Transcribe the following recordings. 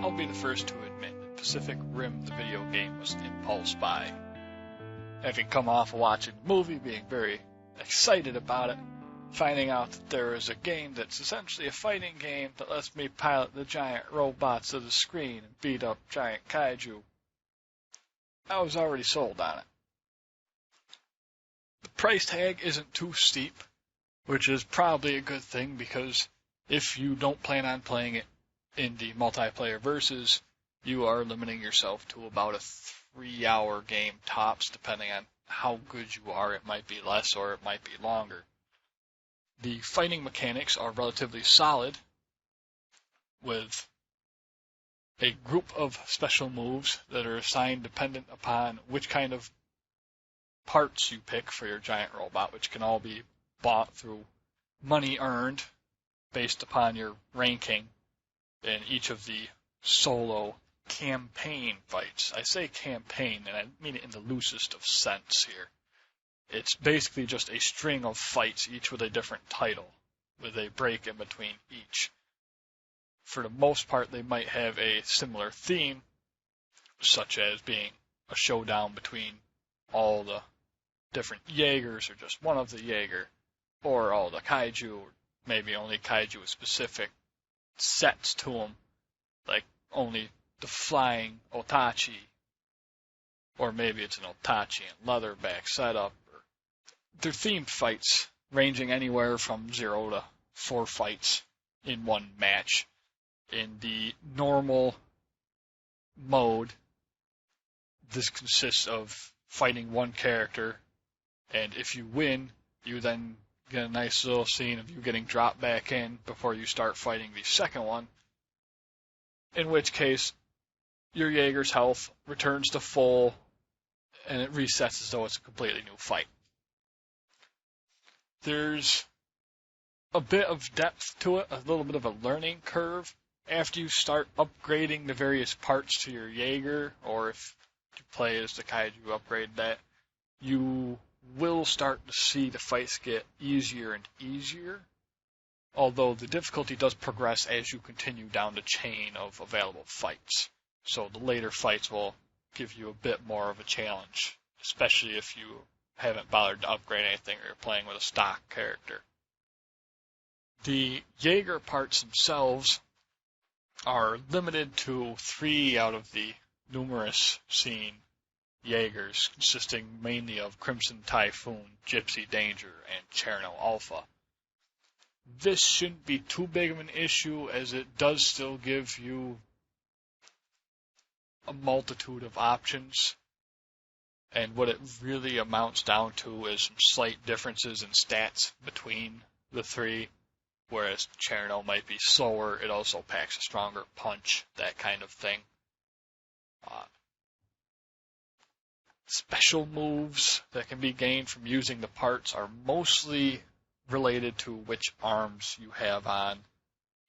I'll be the first to admit that Pacific Rim, the video game, was an impulse buy. Having come off of watching the movie, being very excited about it, finding out that there is a game that's essentially a fighting game that lets me pilot the giant robots of the screen and beat up giant kaiju, I was already sold on it. The price tag isn't too steep, which is probably a good thing because if you don't plan on playing it in the multiplayer versus, you are limiting yourself to about a 3-hour game tops, depending on how good you are. It might be less or it might be longer. The fighting mechanics are relatively solid, with a group of special moves that are assigned dependent upon which kind of parts you pick for your giant robot, which can all be bought through money earned based upon your ranking in each of the solo campaign fights. I say campaign, and I mean it in the loosest of sense here. It's basically just a string of fights, each with a different title, with a break in between each. For the most part, they might have a similar theme, such as being a showdown between all the different Jaegers, or just one of the Jaeger, or all the kaiju, or maybe only kaiju with specific sets to them, like only the flying Otachi, or maybe it's an Otachi and leatherback setup. They're themed fights, ranging anywhere from 0 to 4 fights in one match. In the normal mode, this consists of fighting one character, and if you win, you then get a nice little scene of you getting dropped back in before you start fighting the second one, in which case your Jaeger's health returns to full, and it resets as though it's a completely new fight. There's a bit of depth to it, a little bit of a learning curve. After you start upgrading the various parts to your Jaeger, or if you play as the kaiju upgrade that, you will start to see the fights get easier and easier, although the difficulty does progress as you continue down the chain of available fights. So the later fights will give you a bit more of a challenge, especially if you haven't bothered to upgrade anything or you're playing with a stock character. The Jaeger parts themselves are limited to 3 out of the numerous seen Jaegers, consisting mainly of Crimson Typhoon, Gypsy Danger, and Cherno Alpha. This shouldn't be too big of an issue, as it does still give you a multitude of options, and what it really amounts down to is some slight differences in stats between the three. Whereas Cherno might be slower, it also packs a stronger punch, that kind of thing. Special moves that can be gained from using the parts are mostly related to which arms you have on,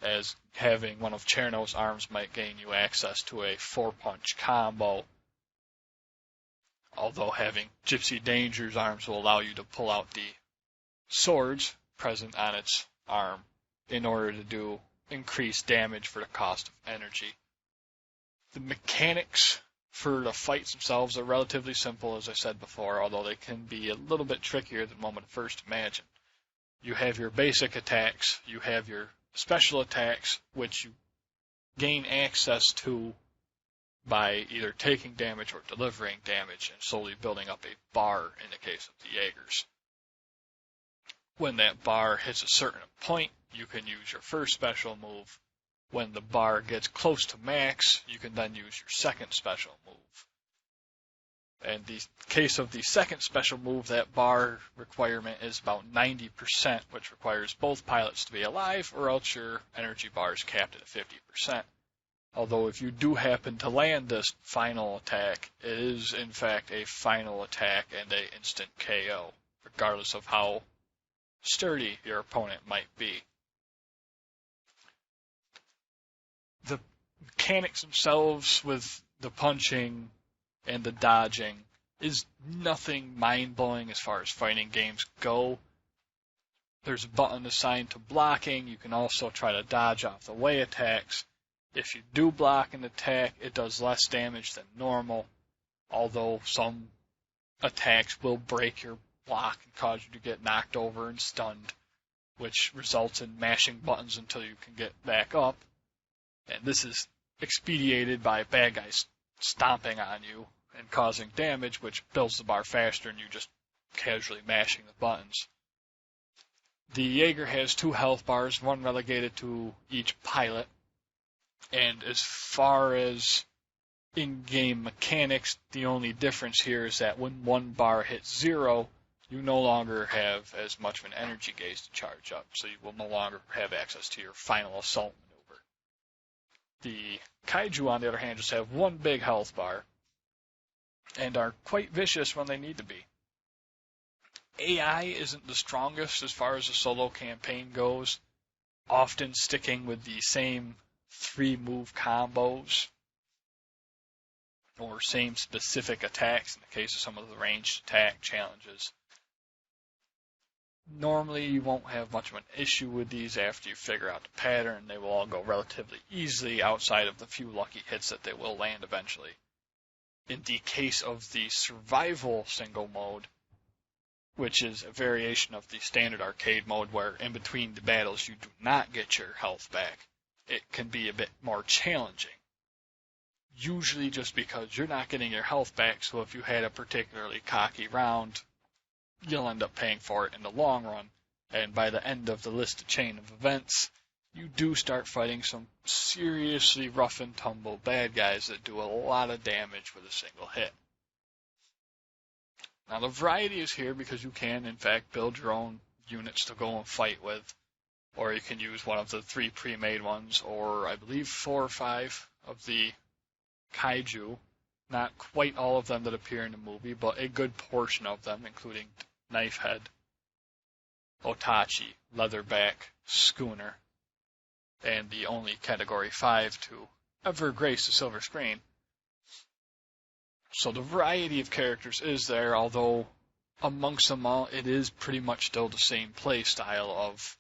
as having one of Cherno's arms might gain you access to a 4-punch combo, although having Gypsy Danger's arms will allow you to pull out the swords present on its arm in order to do increased damage for the cost of energy. The mechanics for the fights themselves are relatively simple, as I said before, although they can be a little bit trickier than one would first imagine. You have your basic attacks, you have your special attacks, which you gain access to by either taking damage or delivering damage and slowly building up a bar in the case of the Jaegers. When that bar hits a certain point, you can use your first special move. When the bar gets close to max, you can then use your second special move. In the case of the second special move, that bar requirement is about 90%, which requires both pilots to be alive, or else your energy bar is capped at 50%. Although if you do happen to land this final attack, it is in fact a final attack and an instant KO, regardless of how sturdy your opponent might be. The mechanics themselves with the punching and the dodging is nothing mind-blowing as far as fighting games go. There's a button assigned to blocking. You can also try to dodge off the way attacks. If you do block an attack, it does less damage than normal, although some attacks will break your block and cause you to get knocked over and stunned, which results in mashing buttons until you can get back up. And this is expedited by bad guys stomping on you and causing damage, which builds the bar faster and you just casually mashing the buttons. The Jaeger has 2 health bars, one relegated to each pilot. And as far as in-game mechanics, the only difference here is that when one bar hits 0, you no longer have as much of an energy gauge to charge up, so you will no longer have access to your final assault maneuver. The Kaiju, on the other hand, just have 1 big health bar, and are quite vicious when they need to be. AI isn't the strongest as far as the solo campaign goes, often sticking with the same 3-move combos or same specific attacks in the case of some of the ranged attack challenges. Normally you won't have much of an issue with these after you figure out the pattern. They will all go relatively easily outside of the few lucky hits that they will land eventually. In the case of the survival single mode, which is a variation of the standard arcade mode where in between the battles you do not get your health back, it can be a bit more challenging. Usually just because you're not getting your health back, so if you had a particularly cocky round, you'll end up paying for it in the long run, and by the end of the listed chain of events, you do start fighting some seriously rough and tumble bad guys that do a lot of damage with a single hit. Now the variety is here because you can, in fact, build your own units to go and fight with, or you can use one of the 3 pre-made ones, or I believe 4 or 5 of the Kaiju. Not quite all of them that appear in the movie, but a good portion of them, including Knifehead, Otachi, Leatherback, Schooner, and the only Category 5 to ever grace the silver screen. So the variety of characters is there, although amongst them all, it is pretty much still the same play style of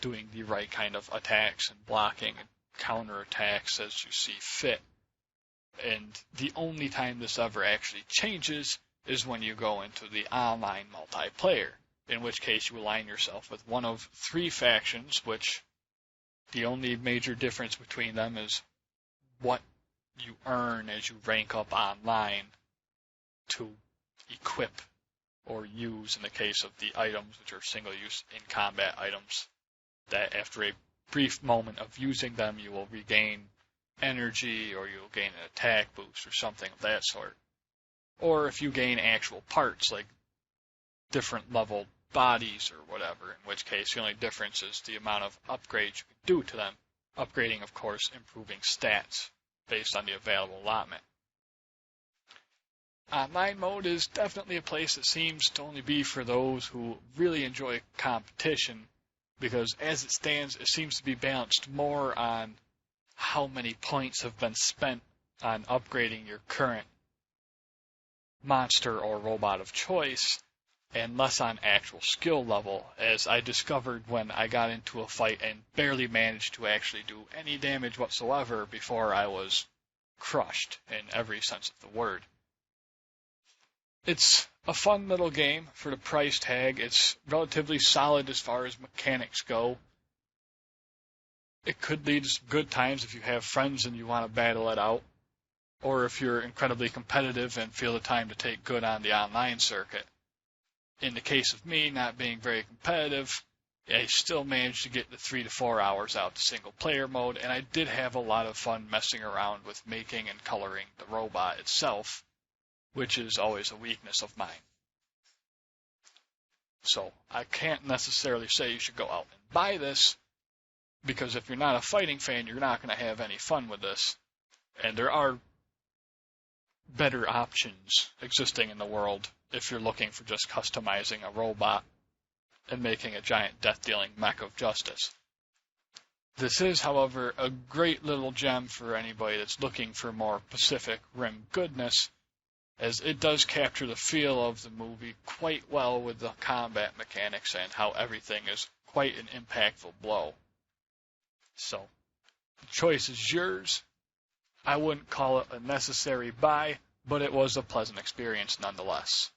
doing the right kind of attacks and blocking and counterattacks as you see fit. And the only time this ever actually changes is when you go into the online multiplayer, in which case you align yourself with one of 3 factions, which the only major difference between them is what you earn as you rank up online to equip or use in the case of the items, which are single-use in-combat items, that after a brief moment of using them you will regain energy or you'll gain an attack boost or something of that sort. Or if you gain actual parts like different level bodies or whatever, in which case the only difference is the amount of upgrades you can do to them. Upgrading, of course, improving stats based on the available allotment. Online mode is definitely a place that seems to only be for those who really enjoy competition, because as it stands, it seems to be balanced more on how many points have been spent on upgrading your current monster or robot of choice, and less on actual skill level, as I discovered when I got into a fight and barely managed to actually do any damage whatsoever before I was crushed in every sense of the word. It's a fun little game for the price tag. It's relatively solid as far as mechanics go. It could lead to some good times if you have friends and you want to battle it out, or if you're incredibly competitive and feel the time to take good on the online circuit. In the case of me not being very competitive, I still managed to get the 3 to 4 hours out to single player mode, and I did have a lot of fun messing around with making and coloring the robot itself, which is always a weakness of mine. So I can't necessarily say you should go out and buy this, because if you're not a fighting fan, you're not going to have any fun with this. And there are better options existing in the world if you're looking for just customizing a robot and making a giant death-dealing mech of justice. This is, however, a great little gem for anybody that's looking for more Pacific Rim goodness, as it does capture the feel of the movie quite well with the combat mechanics and how everything is quite an impactful blow. So, The choice is yours. I wouldn't call it a necessary buy, but it was a pleasant experience nonetheless.